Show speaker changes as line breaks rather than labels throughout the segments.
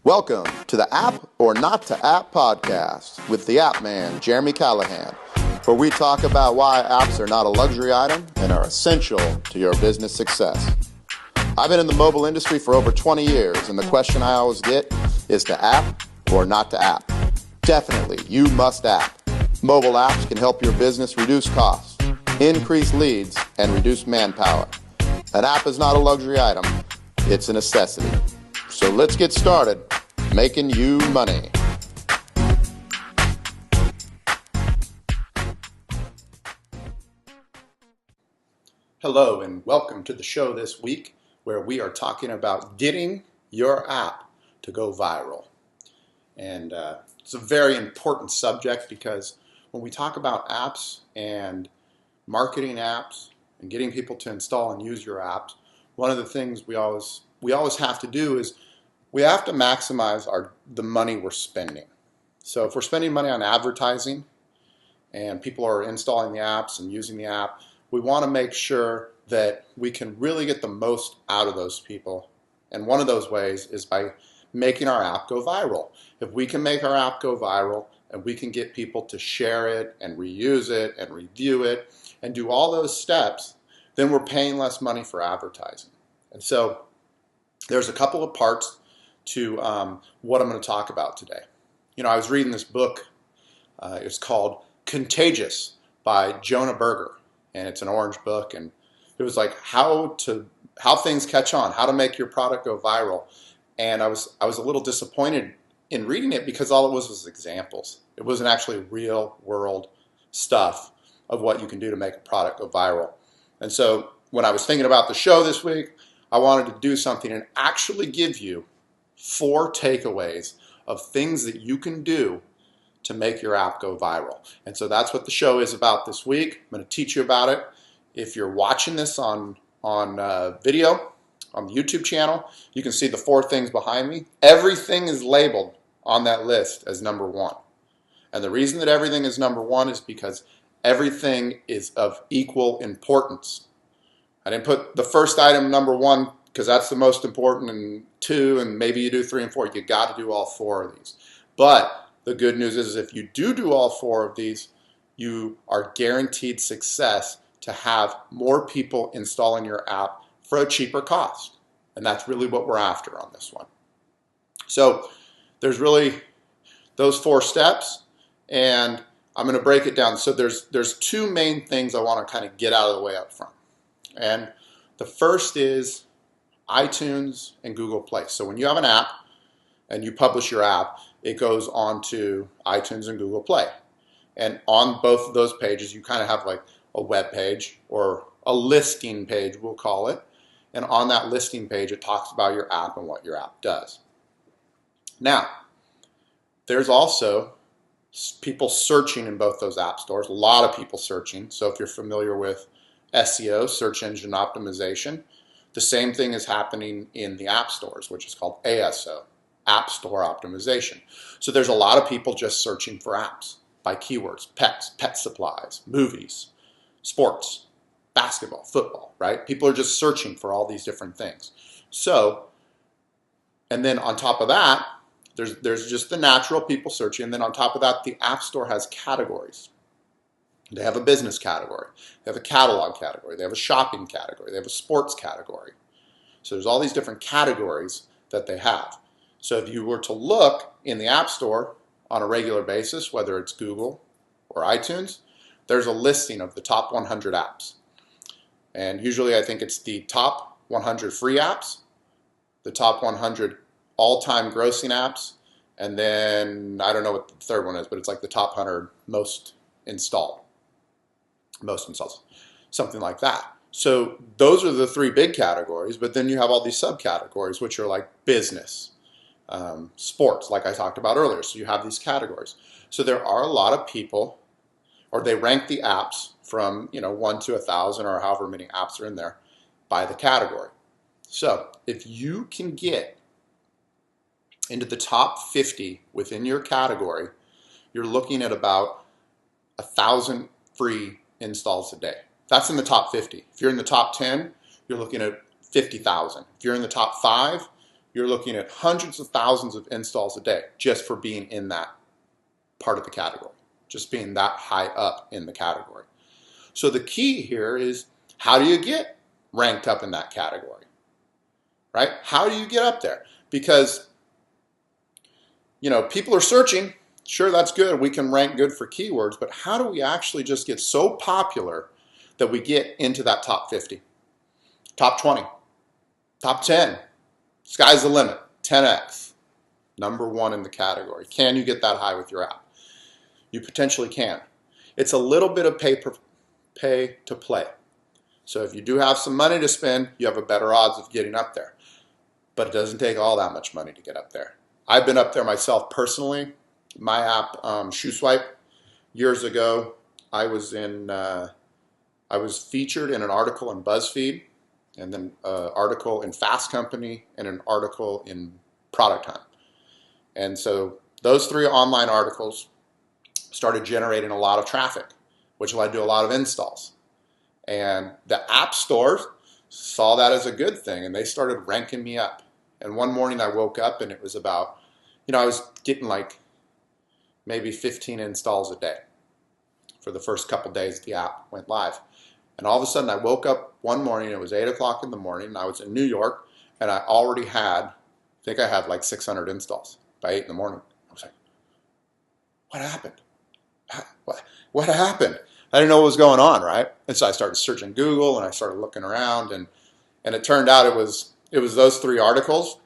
Welcome to the App or Not to App podcast with the App Man, Jeremy Callahan, where we talk about why apps are not a luxury item and are essential to your business success. I've been in the mobile industry for over 20 years, and the question I always get is to app or not to app. Definitely, you must app. Mobile apps can help your business reduce costs, increase leads, and reduce manpower. An app is not a luxury item, it's a necessity. So let's get started making you money. Hello and welcome to the show this week where we are talking about getting your app to go viral. And it's a very important subject because when we talk about apps and marketing apps and getting people to install and use your apps, one of the things we always have to do is we have to maximize the money we're spending. So if we're spending money on advertising and people are installing the apps and using the app, we want to make sure that we can really get the most out of those people. And one of those ways is by making our app go viral. If we can make our app go viral and we can get people to share it and reuse it and review it and do all those steps, then we're paying less money for advertising. And so there's a couple of parts to what I'm going to talk about today. You know, I was reading this book. It's called Contagious by Jonah Berger, and it's an orange book. And it was like how things catch on, how to make your product go viral. And I was a little disappointed in reading it because all it was examples. It wasn't actually real world stuff of what you can do to make a product go viral. And so when I was thinking about the show this week, I wanted to do something and actually give you 4 takeaways of things that you can do to make your app go viral. And so that's what the show is about this week. I'm going to teach you about it. If you're watching this on video on the YouTube channel, you can see the 4 things behind me. Everything is labeled on that list as number 1. And the reason that everything is number 1 is because everything is of equal importance. I didn't put the first item number 1 because that's the most important, and 2, and maybe you do 3 and 4. You got to do all 4 of these. But the good news is if you do all 4 of these, you are guaranteed success to have more people installing your app for a cheaper cost. And that's really what we're after on this one. So there's really those 4 steps, and I'm going to break it down. So there's 2 main things I want to kind of get out of the way up front. And the first is iTunes and Google Play. So when you have an app and you publish your app, it goes onto iTunes and Google Play. And on both of those pages, you kind of have like a web page or a listing page, we'll call it. And on that listing page, it talks about your app and what your app does. Now, there's also people searching in both those app stores, a lot of people searching. So if you're familiar with SEO, search engine optimization, the same thing is happening in the app stores, which is called ASO, App Store Optimization. So there's a lot of people just searching for apps by keywords, pets, pet supplies, movies, sports, basketball, football, right? People are just searching for all these different things. So, and then on top of that, there's just the natural people searching. And then on top of that, the App Store has categories. They have a business category. They have a catalog category. They have a shopping category. They have a sports category. So there's all these different categories that they have. So if you were to look in the App Store on a regular basis, whether it's Google or iTunes, there's a listing of the top 100 apps. And usually I think it's the top 100 free apps, the top 100 all-time grossing apps, and then I don't know what the third one is, but it's like the top 100 most installs, something like that. So those are the 3 big categories, but then you have all these subcategories, which are like business, sports, like I talked about earlier. So you have these categories. So there are a lot of people, or they rank the apps from 1 to 1,000 or however many apps are in there by the category. So if you can get into the top 50 within your category, you're looking at about 1,000 free installs a day. That's in the top 50. If you're in the top 10, you're looking at 50,000. If you're in the top 5, you're looking at hundreds of thousands of installs a day just for being in that part of the category, just being that high up in the category. So the key here is, how do you get ranked up in that category, right? How do you get up there? Because, people are searching. Sure, that's good. We can rank good for keywords, but how do we actually just get so popular that we get into that top 50, top 20, top 10? Sky's the limit, 10x, number one in the category. Can you get that high with your app? You potentially can. It's a little bit of pay to play. So if you do have some money to spend, you have a better odds of getting up there. But it doesn't take all that much money to get up there. I've been up there myself personally. My app, ShoeSwipe, years ago, I was featured in an article in BuzzFeed, and then an article in Fast Company, and an article in Product Hunt. And so those 3 online articles started generating a lot of traffic, which led to a lot of installs. And the app stores saw that as a good thing, and they started ranking me up. And one morning I woke up and it was about, I was getting like maybe 15 installs a day for the first couple days the app went live. And all of a sudden I woke up one morning, it was 8 o'clock in the morning, and I was in New York, and I already had, I think I had like 600 installs by 8 in the morning. I was like, what happened? What happened? I didn't know what was going on, right? And so I started searching Google, and I started looking around, and it turned out it was those 3 articles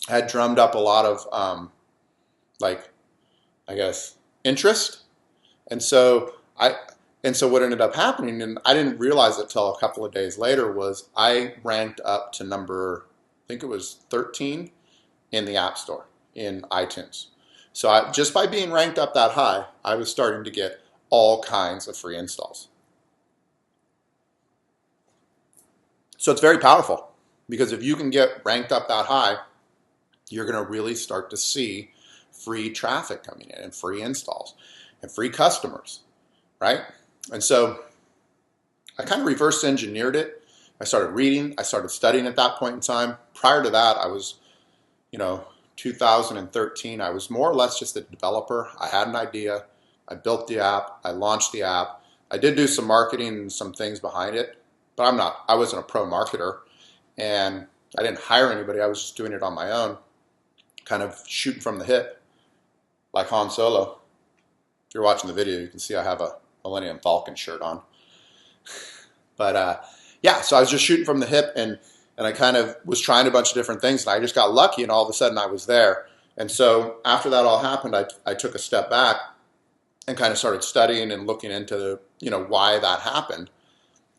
had drummed up a lot of interest. And so what ended up happening, and I didn't realize it till a couple of days later, was I ranked up to number, I think it was 13 in the App Store in iTunes. So just by being ranked up that high, I was starting to get all kinds of free installs. So it's very powerful, because if you can get ranked up that high, you're going to really start to see free traffic coming in and free installs and free customers, right? And so I kind of reverse engineered it. I started reading, I started studying at that point in time. Prior to that, I was, 2013, I was more or less just a developer. I had an idea. I built the app. I launched the app. I did do some marketing and some things behind it, but I wasn't a pro marketer, and I didn't hire anybody. I was just doing it on my own, kind of shooting from the hip, like Han Solo. If you're watching the video, you can see I have a Millennium Falcon shirt on. But yeah, so I was just shooting from the hip, and I kind of was trying a bunch of different things, and I just got lucky, and all of a sudden I was there. And so after that all happened, I took a step back and kind of started studying and looking into why that happened.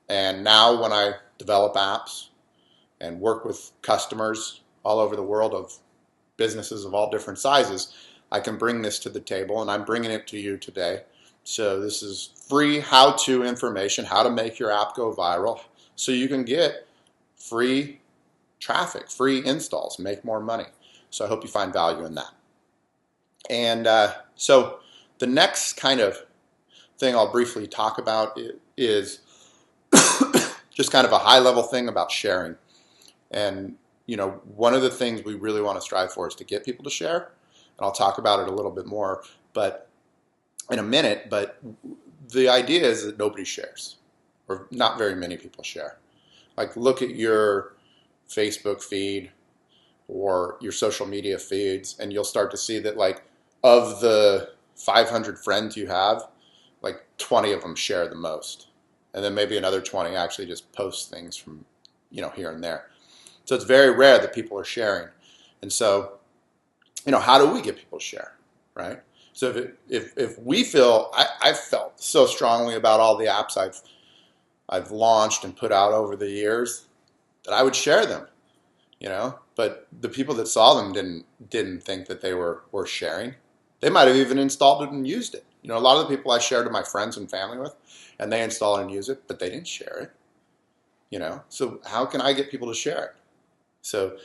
And now when I develop apps and work with customers all over the world, of businesses of all different sizes, I can bring this to the table, and I'm bringing it to you today. So this is free how-to information, how to make your app go viral, so you can get free traffic, free installs, make more money. So I hope you find value in that. And so the next kind of thing I'll briefly talk about is just kind of a high-level thing about sharing. And one of the things we really want to strive for is to get people to share. And I'll talk about it a little bit more, but in a minute. But the idea is that nobody shares, or not very many people share. Like, look at your Facebook feed or your social media feeds, and you'll start to see that, like, of the 500 friends you have, like 20 of them share the most. And then maybe another 20 actually just post things from, here and there. So it's very rare that people are sharing. And so, how do we get people to share, right? So if we feel, I've felt so strongly about all the apps I've launched and put out over the years that I would share them, but the people that saw them didn't think that they were worth sharing. They might have even installed it and used it. A lot of the people I share to my friends and family with, and they install it and use it, but they didn't share it, So how can I get people to share it? So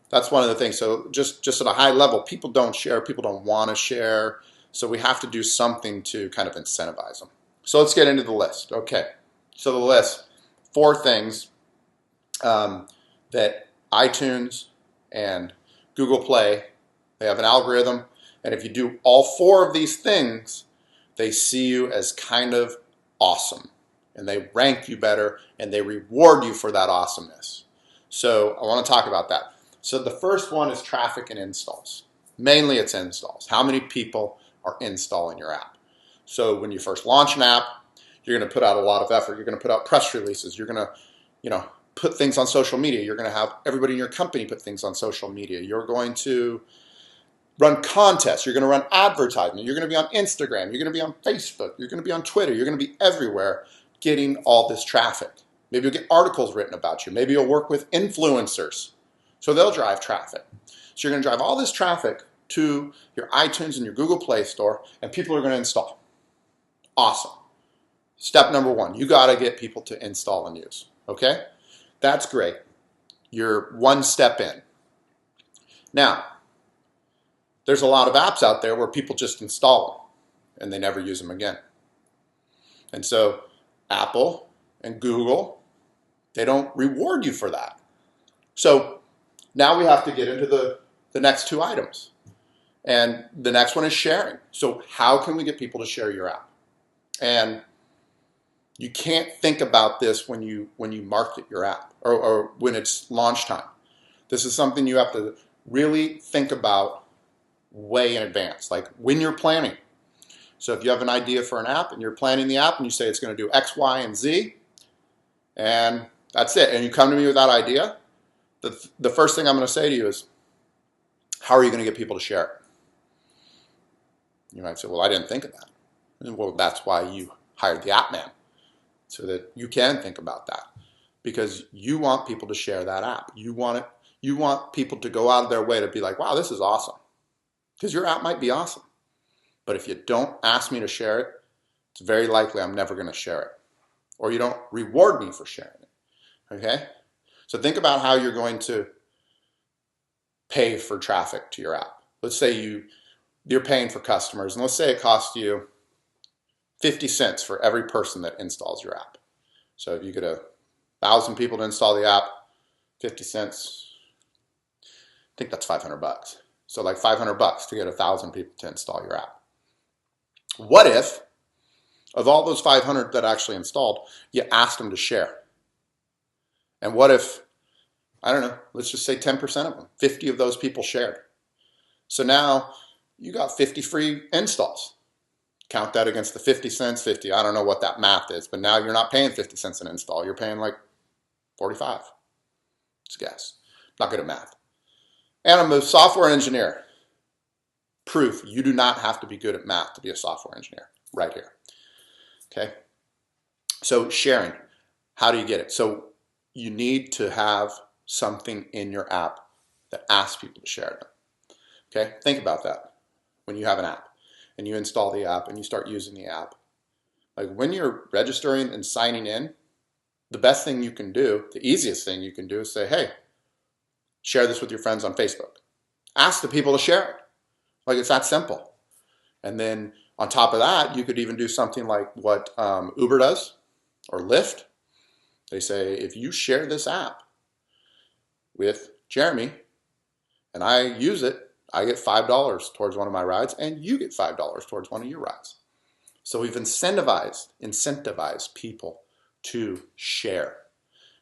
that's one of the things. So just at a high level, people don't share, people don't want to share. So we have to do something to kind of incentivize them. So let's get into the list. Okay. So the list, 4 things that iTunes and Google Play. They have an algorithm, and if you do all 4 of these things, they see you as kind of awesome, and they rank you better, and they reward you for that awesomeness. So I want to talk about that. So the first one is traffic and installs. Mainly it's installs. How many people are installing your app? So when you first launch an app, you're going to put out a lot of effort. You're going to put out press releases. You're going to, put things on social media. You're going to have everybody in your company put things on social media. You're going to run contests. You're going to run advertisement. You're going to be on Instagram. You're going to be on Facebook. You're going to be on Twitter. You're going to be everywhere getting all this traffic. Maybe you'll get articles written about you. Maybe you'll work with influencers. So they'll drive traffic. So you're going to drive all this traffic to your iTunes and your Google Play Store, and people are going to install. Awesome. Step number 1, you got to get people to install and use. Okay? That's great. You're 1 step in. Now, there's a lot of apps out there where people just install them and they never use them again. And so Apple and Google, they don't reward you for that. So now we have to get into the next 2 items. And the next one is sharing. So how can we get people to share your app? And you can't think about this when you market your app or when it's launch time. This is something you have to really think about way in advance, like when you're planning. So if you have an idea for an app and you're planning the app and you say it's going to do X, Y, and Z, and that's it, and you come to me with that idea, the first thing I'm going to say to you is, how are you going to get people to share it? You might say, well, I didn't think of that. Well, that's why you hired the app man, so that you can think about that, because you want people to share that app. You want people to go out of their way to be like, wow, this is awesome, because your app might be awesome. But if you don't ask me to share it, it's very likely I'm never going to share it, or you don't reward me for sharing it. Okay? So think about how you're going to pay for traffic to your app. Let's say you're paying for customers, and let's say it costs you 50 cents for every person that installs your app. So if you get 1,000 people to install the app, 50 cents, I think that's $500. So like $500 to get 1,000 people to install your app. What if, of all those 500 that actually installed, you asked them to share? And what if, I don't know, let's just say 10% of them, 50 of those people shared. So now you got 50 free installs. Count that against the 50 cents, 50. I don't know what that math is, but now you're not paying 50 cents an install. You're paying like 45. Just guess. Not good at math. And I'm a software engineer. Proof, you do not have to be good at math to be a software engineer. Right here. Okay? So sharing, how do you get it? So you need to have something in your app that asks people to share them. Okay? Think about that when you have an app and you install the app and you start using the app. Like when you're registering and signing in, the best thing you can do, the easiest thing you can do is say, hey, share this with your friends on Facebook. Ask the people to share it. Like it's that simple. And then on top of that, you could even do something like what Uber does or Lyft. They say, if you share this app with Jeremy and I use it, I get $5 towards one of my rides and you get $5 towards one of your rides. So we've incentivized people to share,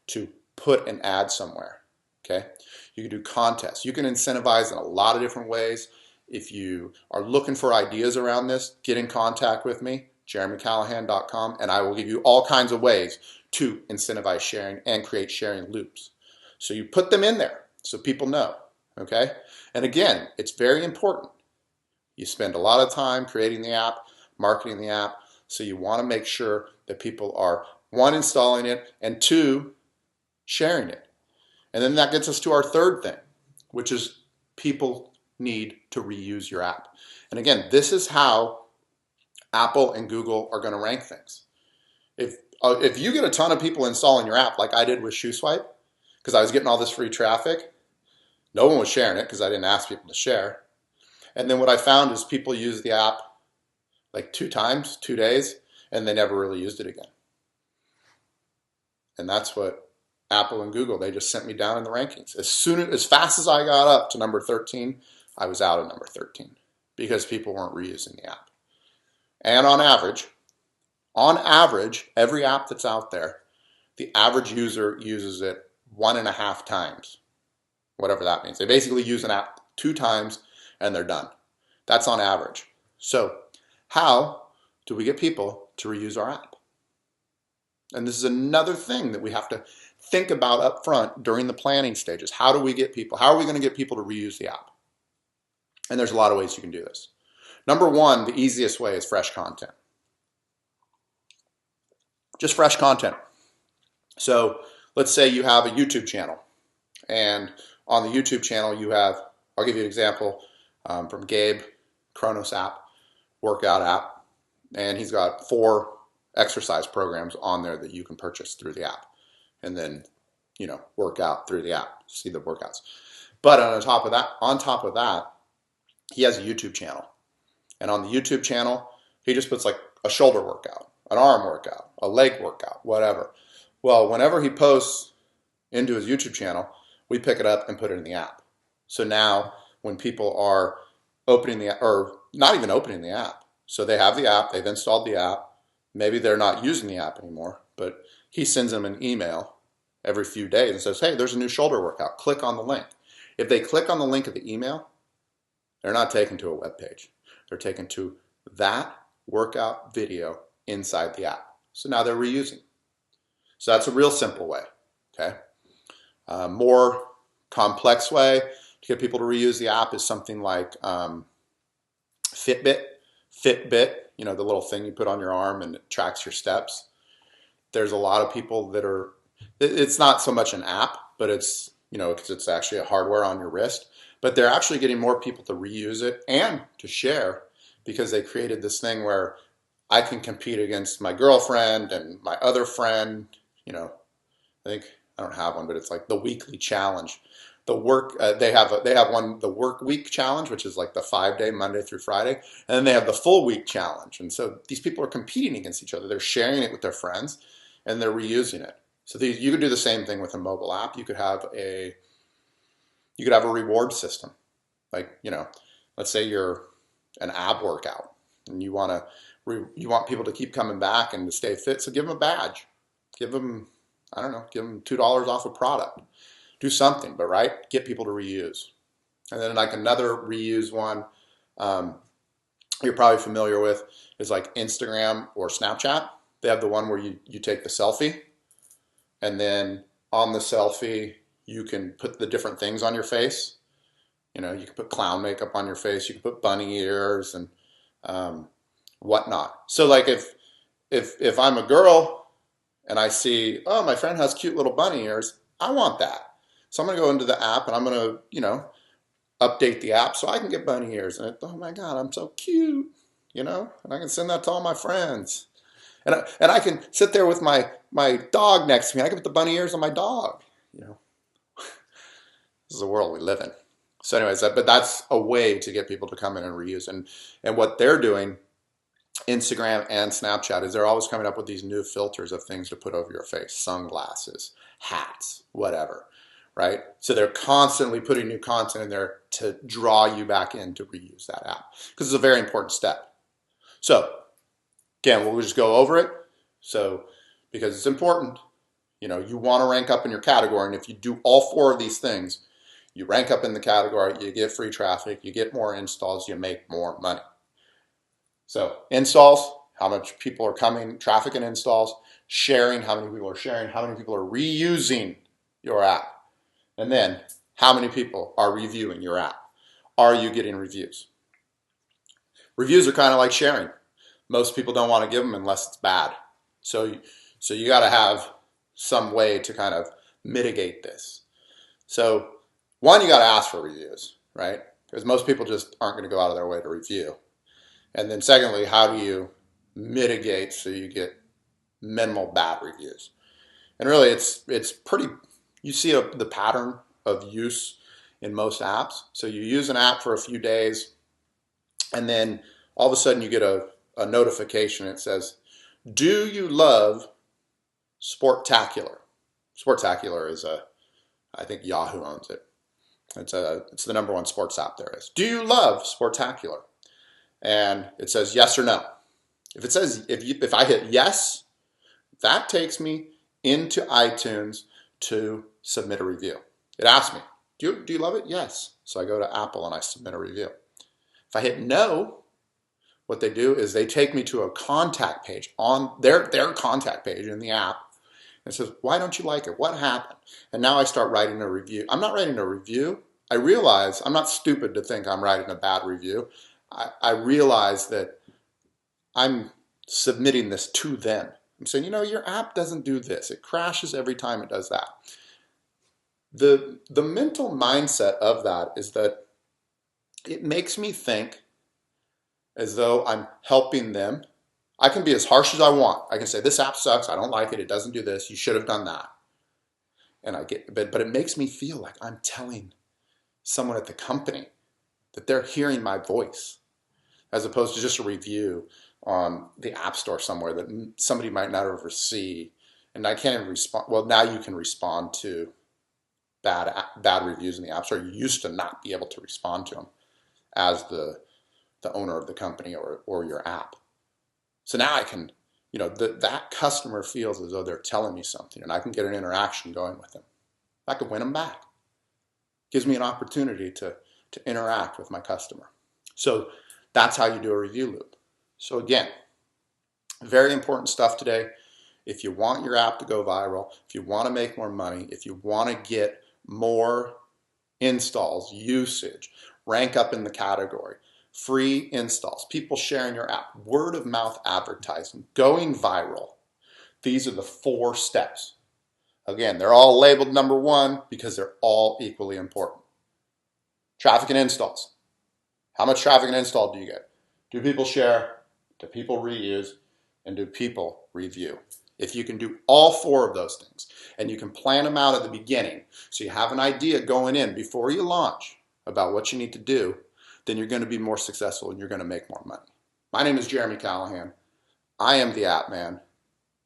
to put an ad somewhere. Okay? You can do contests. You can incentivize in a lot of different ways. If you are looking for ideas around this, get in contact with me, jeremycallahan.com, and I will give you all kinds of ways to incentivize sharing and create sharing loops. So you put them in there so people know, okay? And again, it's very important. You spend a lot of time creating the app, marketing the app, so you want to make sure that people are, 1, installing it, and 2, sharing it. And then that gets us to our third thing, which is people need to reuse your app. And again, this is how Apple and Google are going to rank things. If you get a ton of people installing your app, like I did with ShoeSwipe, because I was getting all this free traffic, no one was sharing it because I didn't ask people to share. And then what I found is people use the app like 2 times, 2 days, and they never really used it again. And that's what Apple and Google, they just sent me down in the rankings. As fast as I got up to number 13, I was out of number 13 because people weren't reusing the app. And on average, every app that's out there, the average user uses it 1.5 times, whatever that means. They basically use an app 2 times and they're done. That's on average. So how do we get people to reuse our app? And this is another thing that we have to think about up front during the planning stages. How do we get people? How are we going to get people to reuse the app? And there's a lot of ways you can do this. Number one, the easiest way is fresh content. Just fresh content. So let's say you have a YouTube channel, and on the YouTube channel you have, I'll give you an example from Gabe, Kronos app, workout app, and he's got 4 exercise programs on there that you can purchase through the app, and then work out through the app, see the workouts. But on top of that, he has a YouTube channel, and on the YouTube channel he just puts like a shoulder workout, an arm workout, a leg workout, whatever. Well, whenever he posts into his YouTube channel, we pick it up and put it in the app. So now when people are opening the app, or not even opening the app, so they have the app, they've installed the app, maybe they're not using the app anymore, but he sends them an email every few days and says, hey, there's a new shoulder workout, click on the link. If they click on the link of the email, they're not taken to a web page. They're taken to that workout video inside the app. So now they're reusing. So that's a real simple way, okay? More complex way to get people to reuse the app is something like Fitbit, the little thing you put on your arm and it tracks your steps. There's a lot of people that are, it's not so much an app, but it's, because it's actually a hardware on your wrist, but they're actually getting more people to reuse it and to share, because they created this thing where I can compete against my girlfriend and my other friend. I think I don't have one, but it's like the weekly challenge. They have one, the work week challenge, which is like the 5-day Monday through Friday, and then they have the full week challenge. And so these people are competing against each other. They're sharing it with their friends, and they're reusing it. So you could do the same thing with a mobile app. You could have a reward system, like let's say you're an ab workout, and you want people to keep coming back and to stay fit. So give them a badge, give them $2 off a product. Do something, but get people to reuse. And then like another reuse one you're probably familiar with is like Instagram or Snapchat. They have the one where you take the selfie, and then on the selfie you can put the different things on your face. You can put clown makeup on your face, you can put bunny ears and whatnot. So like if I'm a girl and I see, oh, my friend has cute little bunny ears, I want that. So I'm going to go into the app and I'm going to, update the app so I can get bunny ears. And oh my God, I'm so cute, and I can send that to all my friends. And I can sit there with my dog next to me. I can put the bunny ears on my dog, This is the world we live in. So anyways, but that's a way to get people to come in and reuse. And what they're doing, Instagram and Snapchat, is they're always coming up with these new filters of things to put over your face, sunglasses, hats, whatever, right? So they're constantly putting new content in there to draw you back in to reuse that app, because it's a very important step. So again, we'll just go over it. So because it's important, you want to rank up in your category, and if you do all 4 of these things, you rank up in the category, you get free traffic, you get more installs, you make more money. So installs, how much people are coming, traffic and installs, sharing, how many people are sharing, how many people are reusing your app, and then how many people are reviewing your app. Are you getting reviews? Reviews are kind of like sharing. Most people don't want to give them unless it's bad. So you got to have some way to kind of mitigate this. So one, you got to ask for reviews, right? Because most people just aren't going to go out of their way to review. And then secondly, how do you mitigate so you get minimal bad reviews? And really it's pretty, you see the pattern of use in most apps. So you use an app for a few days, and then all of a sudden you get a notification. It says, do you love Sportacular? Sportacular is I think Yahoo owns it. It's the number one sports app there is. Do you love Sportacular? And it says yes or no. If it says, if I hit yes, that takes me into iTunes to submit a review. It asks me, do you love it? Yes. So I go to Apple and I submit a review. If I hit no, what they do is they take me to a contact page on their contact page in the app. And it says, why don't you like it? What happened? And now I start writing a review. I'm not writing a review. I realize I'm not stupid to think I'm writing a bad review. I realize that I'm submitting this to them. I'm saying, your app doesn't do this. It crashes every time it does that. The mental mindset of that is that it makes me think as though I'm helping them. I can be as harsh as I want. I can say, this app sucks. I don't like it. It doesn't do this. You should have done that. And but it makes me feel like I'm telling someone at the company that they're hearing my voice, as opposed to just a review on the App Store somewhere that somebody might not ever see. And I can't even respond. Well, now you can respond to bad reviews in the App Store. You used to not be able to respond to them as the owner of the company or your app. So now I can, that customer feels as though they're telling me something, and I can get an interaction going with them. I can win them back. Gives me an opportunity to interact with my customer. So that's how you do a review loop. So again, very important stuff today. If you want your app to go viral, if you want to make more money, if you want to get more installs, usage, rank up in the category, free installs, people sharing your app, word of mouth advertising, going viral. These are the 4 steps. Again, they're all labeled number 1 because they're all equally important. Traffic and installs. How much traffic and install do you get? Do people share? Do people reuse? And do people review? If you can do all 4 of those things and you can plan them out at the beginning so you have an idea going in before you launch about what you need to do, then you're going to be more successful and you're going to make more money. My name is Jeremy Callahan. I am the App Man.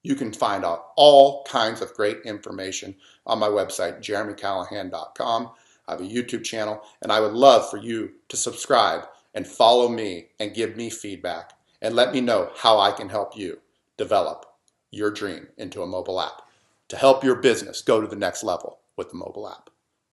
You can find out all kinds of great information on my website, jeremycallahan.com. I have a YouTube channel, and I would love for you to subscribe and follow me and give me feedback and let me know how I can help you develop your dream into a mobile app to help your business go to the next level with the mobile app.